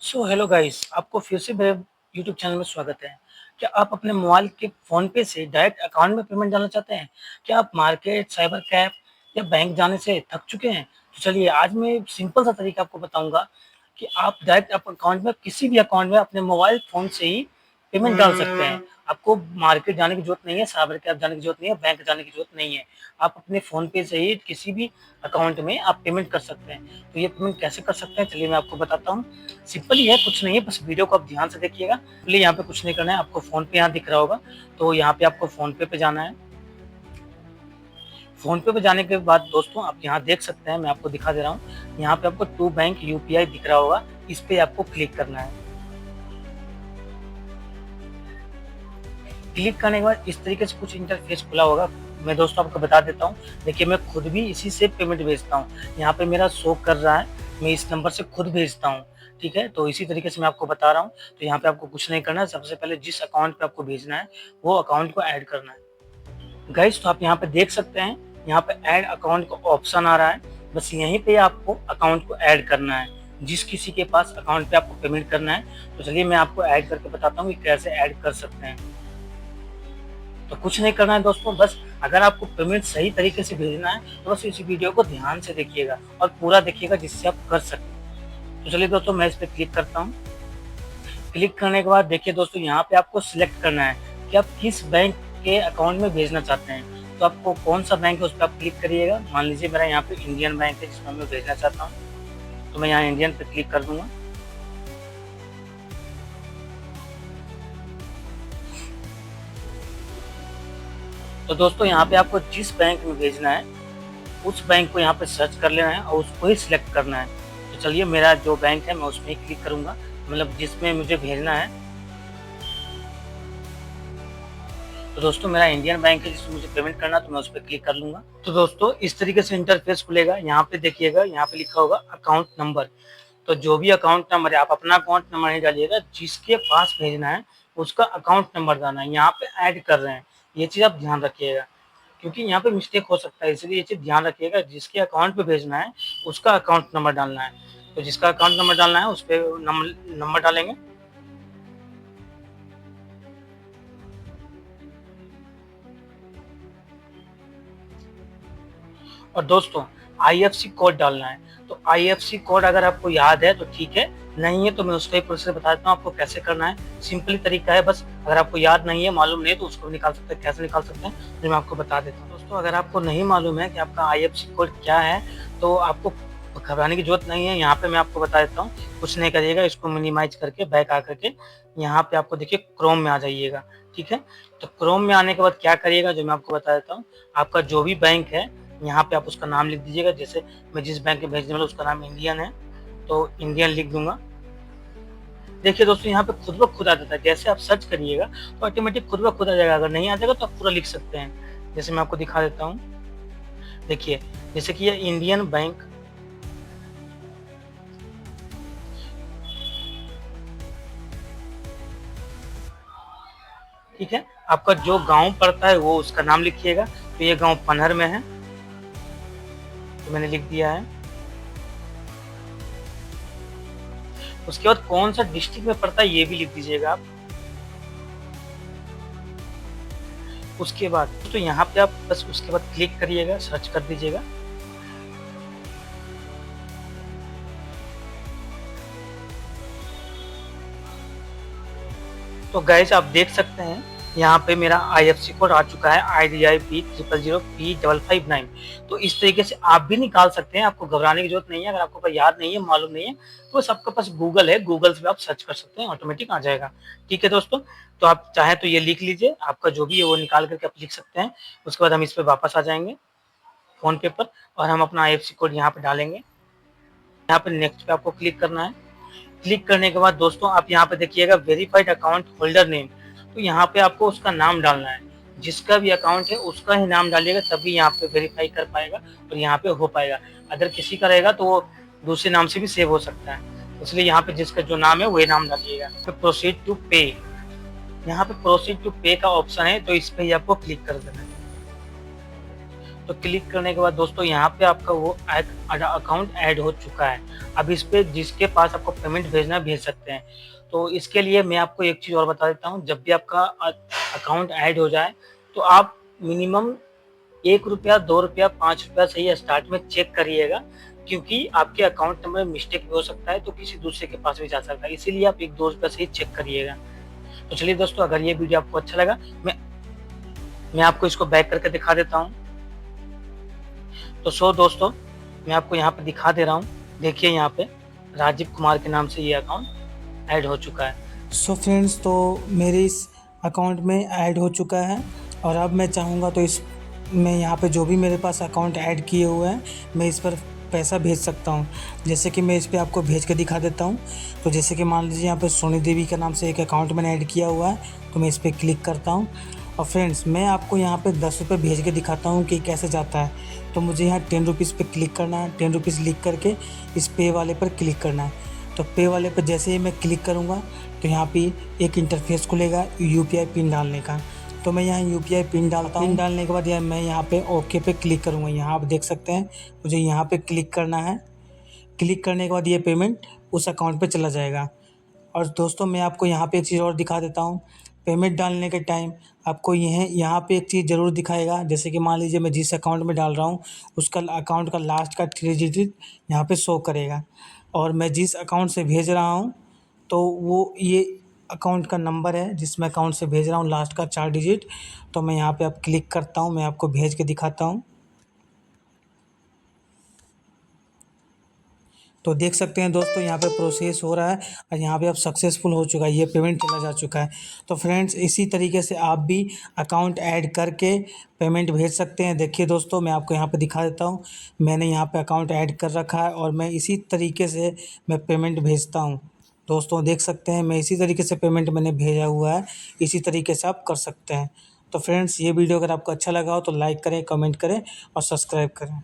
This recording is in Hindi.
सो हेलो गाइस, आपको फिर से मेरे यूट्यूब चैनल में स्वागत है। क्या आप अपने मोबाइल के फ़ोन पे से डायरेक्ट अकाउंट में पेमेंट डालना चाहते हैं? क्या आप मार्केट, साइबर कैफ़े या बैंक जाने से थक चुके हैं? तो चलिए आज मैं सिंपल सा तरीका आपको बताऊँगा कि आप डायरेक्ट अकाउंट में किसी भी अकाउंट में अपने मोबाइल फ़ोन से ही पेमेंट डाल सकते हैं। आपको मार्केट जाने की ज़रूरत नहीं है, साइबर कैफ़े जाने की ज़रूरत नहीं है, बैंक जाने की ज़रूरत नहीं है। आप अपने फ़ोन पे से ही किसी भी अकाउंट में आप पेमेंट कर सकते हैं। तो ये पेमेंट कैसे कर सकते हैं चलिए मैं आपको बताता हूँ। सिंपल ही है, कुछ नहीं है, बस वीडियो को आप ध्यान से देखिएगा। पहले यहाँ पे कुछ नहीं करना है, आपको फ़ोन पे यहाँ दिख रहा होगा, तो यहाँ पे आपको फ़ोन पे जाना है। फ़ोन पे जाने के बाद दोस्तों आप यहाँ देख सकते हैं, मैं आपको दिखा दे रहा हूँ। यहाँ पे आपको टू बैंक यूपीआई दिख रहा होगा, इस पे आपको क्लिक करना है। क्लिक करने के बाद इस तरीके से कुछ इंटरफ़ेस खुला होगा। मैं दोस्तों आपको बता देता हूँ, देखिए मैं खुद भी इसी से पेमेंट भेजता हूँ। यहाँ पे मेरा शो कर रहा है, मैं इस नंबर से खुद भेजता हूँ, ठीक है? तो इसी तरीके से मैं आपको बता रहा हूँ। तो यहाँ पे आपको कुछ नहीं करना है, सबसे पहले जिस अकाउंट पे आपको भेजना है, वो अकाउंट को ऐड करना है। गाइस तो आप यहाँ पे देख सकते हैं, यहाँ पे ऐड अकाउंट का ऑप्शन आ रहा है। बस यहीं पे आपको अकाउंट को ऐड करना है। जिस किसी के पास अकाउंट पे आपको पेमेंट करना है, तो चलिए मैं आपको ऐड करके बताता हूँ कि कैसे ऐड कर सकते हैं। तो कुछ नहीं करना है दोस्तों, बस अगर आपको पेमेंट सही तरीके से भेजना है तो बस इस वीडियो को ध्यान से देखिएगा और पूरा देखिएगा जिससे आप कर सकें। तो चलिए दोस्तों मैं इस पे क्लिक करता हूँ। क्लिक करने के बाद देखिए दोस्तों यहाँ पे आपको सिलेक्ट करना है कि आप किस बैंक के अकाउंट में भेजना चाहते हैं। तो आपको कौन सा बैंक है उस पर आप क्लिक करिएगा। मान लीजिए मेरा यहाँ पे इंडियन बैंक है जिसमें मैं भेजना चाहता हूँ, तो मैं यहाँ इंडियन पे क्लिक कर दूंगा। तो दोस्तों यहाँ पे आपको जिस बैंक में भेजना है उस बैंक को यहाँ पे सर्च कर लेना है और उसको ही सिलेक्ट करना है। तो चलिए मेरा जो बैंक है मैं उसमें ही क्लिक करूँगा, मतलब जिसमें मुझे भेजना है। तो दोस्तों मेरा इंडियन बैंक है जिसमें मुझे पेमेंट करना है, तो मैं उस पे क्लिक कर लूँगा। तो दोस्तों इस तरीके से इंटरफ़ेस खुलेगा। यहाँ पे देखिएगा, यहाँ पे लिखा होगा अकाउंट नंबर। तो जो भी अकाउंट नंबर है, आप अपना अकाउंट नंबर नहीं डालिएगा, जिसके पास भेजना है उसका अकाउंट नंबर डालना है। यहाँ पे ऐड कर रहे हैं, ये चीज़ आप ध्यान रखिएगा। क्योंकि यहाँ पे मिस्टेक हो सकता है, इसलिए ये चीज़ ध्यान रखिएगा, जिसके अकाउंट पे भेजना है उसका अकाउंट नंबर डालना है। तो जिसका अकाउंट नंबर डालना है उस पे नंबर डालेंगे। और दोस्तों आईएफएससी कोड डालना है। तो आईएफएससी कोड अगर आपको याद है तो ठीक है, नहीं है तो मैं उसका ही प्रोसेस बता देता हूँ आपको कैसे करना है। सिंपली तरीका है, बस अगर आपको याद नहीं है, मालूम नहीं है तो उसको भी निकाल सकते हैं। कैसे निकाल सकते हैं तो मैं आपको बता देता हूँ। दोस्तों अगर आपको नहीं मालूम है कि आपका आईएफएससी कोड क्या है, तो आपको घबराने की जरूरत नहीं है। यहाँ पे मैं आपको बता देता हूँ। कुछ नहीं करिएगा, इसको मिनिमाइज करके बैक आकर के यहाँ पे आपको देखिए क्रोम में आ जाइएगा, ठीक है? तो क्रोम में आने के बाद क्या करिएगा जो मैं आपको बता देता हूँ। आपका जो भी बैंक है यहाँ पे आप उसका नाम लिख दीजिएगा। जैसे मैं जिस बैंक में भेजने वाला उसका नाम इंडियन है, तो इंडियन लिख दूंगा। देखिए दोस्तों यहाँ पे खुद ब खुद आ जाता है, जैसे आप सर्च करिएगा तो ऑटोमेटिक खुद ब खुद आ जाएगा। अगर नहीं आ जाएगा तो आप पूरा लिख सकते हैं। जैसे मैं आपको दिखा देता हूँ, देखिए जैसे कि ये इंडियन बैंक, ठीक है? आपका जो गांव पड़ता है वो उसका नाम लिखिएगा। तो ये गांव पनहर में है, तो मैंने लिख दिया है। उसके बाद कौन सा डिस्ट्रिक्ट में पड़ता है ये भी लिख दीजिएगा आप। उसके बाद तो यहाँ पे आप बस उसके बाद क्लिक करिएगा, सर्च कर दीजिएगा। तो गाइस आप देख सकते हैं यहाँ पे मेरा आईएफएससी कोड आ चुका है, IDIP00P559। तो इस तरीके से आप भी निकाल सकते हैं, आपको घबराने की जरूरत नहीं है। अगर आपको याद नहीं है, मालूम नहीं है, तो बस आपके पास गूगल है, गूगल से आप सर्च कर सकते हैं, ऑटोमेटिक आ जाएगा। ठीक है दोस्तों, तो आप चाहें तो ये लिख लीजिए, आपका जो भी है वो निकाल करके आप लिख सकते हैं। उसके बाद हम इस पे वापस आ जाएंगे फोन पे पर, और हम अपना आईएफएससी कोड यहाँ पे डालेंगे। यहाँ पे नेक्स्ट पे आपको क्लिक करना है। क्लिक करने के बाद दोस्तों आप यहाँ पे देखिएगा वेरीफाइड अकाउंट होल्डर नेम। तो यहाँ पे आपको उसका नाम डालना है, जिसका भी अकाउंट है उसका ही नाम डालिएगा, तभी यहाँ पे वेरीफाई कर पाएगा और यहाँ पे हो पाएगा। अगर किसी का रहेगा तो वो दूसरे नाम से भी सेव हो सकता है, इसलिए यहाँ पे जिसका जो नाम है वही नाम डालिएगा। तो प्रोसीड टू पे, यहाँ पे प्रोसीड टू पे का ऑप्शन है, तो इस पे ही आपको क्लिक कर देना है। तो क्लिक करने के बाद दोस्तों यहाँ पे आपका वो अकाउंट ऐड हो चुका है। अब इस पे जिसके पास आपको पेमेंट भेजना है भेज सकते हैं। तो इसके लिए मैं आपको एक चीज़ और बता देता हूँ, जब भी आपका अकाउंट ऐड हो जाए तो आप मिनिमम ₹1, ₹2, ₹5 सही स्टार्ट में चेक करिएगा, क्योंकि आपके अकाउंट नंबर में मिस्टेक भी हो सकता है, तो किसी दूसरे के पास भी जा सकता है। इसीलिए आप ₹1-2 सही चेक करिएगा। तो चलिए दोस्तों, अगर ये वीडियो आपको अच्छा लगा, मैं मैं आपको इसको बैक करके दिखा देता हूँ। तो दोस्तों, मैं आपको यहाँ पे दिखा दे रहा हूँ। देखिए यहाँ पे राजीव कुमार के नाम से ये अकाउंट ऐड हो चुका है। फ्रेंड्स, तो मेरे इस अकाउंट में ऐड हो चुका है और अब मैं चाहूँगा तो इस मैं यहाँ पे जो भी मेरे पास अकाउंट ऐड किए हुए हैं मैं इस पर पैसा भेज सकता हूँ। जैसे कि मैं इस पे आपको भेज के दिखा देता हूँ। तो जैसे कि मान लीजिए यहाँ पे सोनी देवी के नाम से एक अकाउंट मैंने ऐड किया हुआ है, तो मैं इस पर क्लिक करता हूँ और फ्रेंड्स मैं आपको यहाँ पे 10 रुपये भेज के दिखाता हूँ कि कैसे जाता है। तो मुझे यहाँ 10 रुपीज़ पे क्लिक करना है। 10 रुपीज़ लिख करके इस पे वाले पर क्लिक करना है। तो पे वाले पर जैसे ही मैं क्लिक करूँगा तो यहाँ पे एक इंटरफेस खुलेगा यूपीआई पिन डालने का। तो मैं यहाँ यूपीआई पिन डालता हूँ। पिन डालने के बाद मैं यहाँ पे ओके पे क्लिक करूँगा। यहाँ आप देख सकते हैं मुझे यहाँ पे क्लिक करना है। क्लिक करने के बाद ये पेमेंट उस अकाउंट पे चला जाएगा। और दोस्तों मैं आपको यहाँ पे एक चीज़ और दिखा देता हूँ। पेमेंट डालने के टाइम आपको यहाँ पे एक चीज़ ज़रूर दिखाएगा। जैसे कि मान लीजिए मैं जिस अकाउंट में डाल रहा हूँ उसका अकाउंट का लास्ट का 3 डिजिट यहाँ पे शो करेगा, और मैं जिस अकाउंट से भेज रहा हूँ तो वो ये अकाउंट का नंबर है जिस मैं अकाउंट से भेज रहा हूँ, लास्ट का 4 डिजिट। तो मैं यहाँ पे अब क्लिक करता हूँ, मैं आपको भेज के दिखाता हूँ। तो देख सकते हैं दोस्तों यहाँ पे प्रोसेस हो रहा है और यहाँ पे अब सक्सेसफुल हो चुका है, ये पेमेंट चला जा चुका है। तो फ्रेंड्स इसी तरीके से आप भी अकाउंट ऐड करके पेमेंट भेज सकते हैं। देखिए दोस्तों मैं आपको यहाँ पे दिखा देता हूँ। मैंने यहाँ पे अकाउंट ऐड कर रखा है और मैं इसी तरीके से मैं पेमेंट भेजता हूँ। दोस्तों देख सकते हैं मैं इसी तरीके से पेमेंट मैंने भेजा हुआ है। इसी तरीके से आप कर सकते हैं। तो फ्रेंड्स ये वीडियो अगर आपको अच्छा लगा हो तो लाइक करें, कमेंट करें और सब्सक्राइब करें।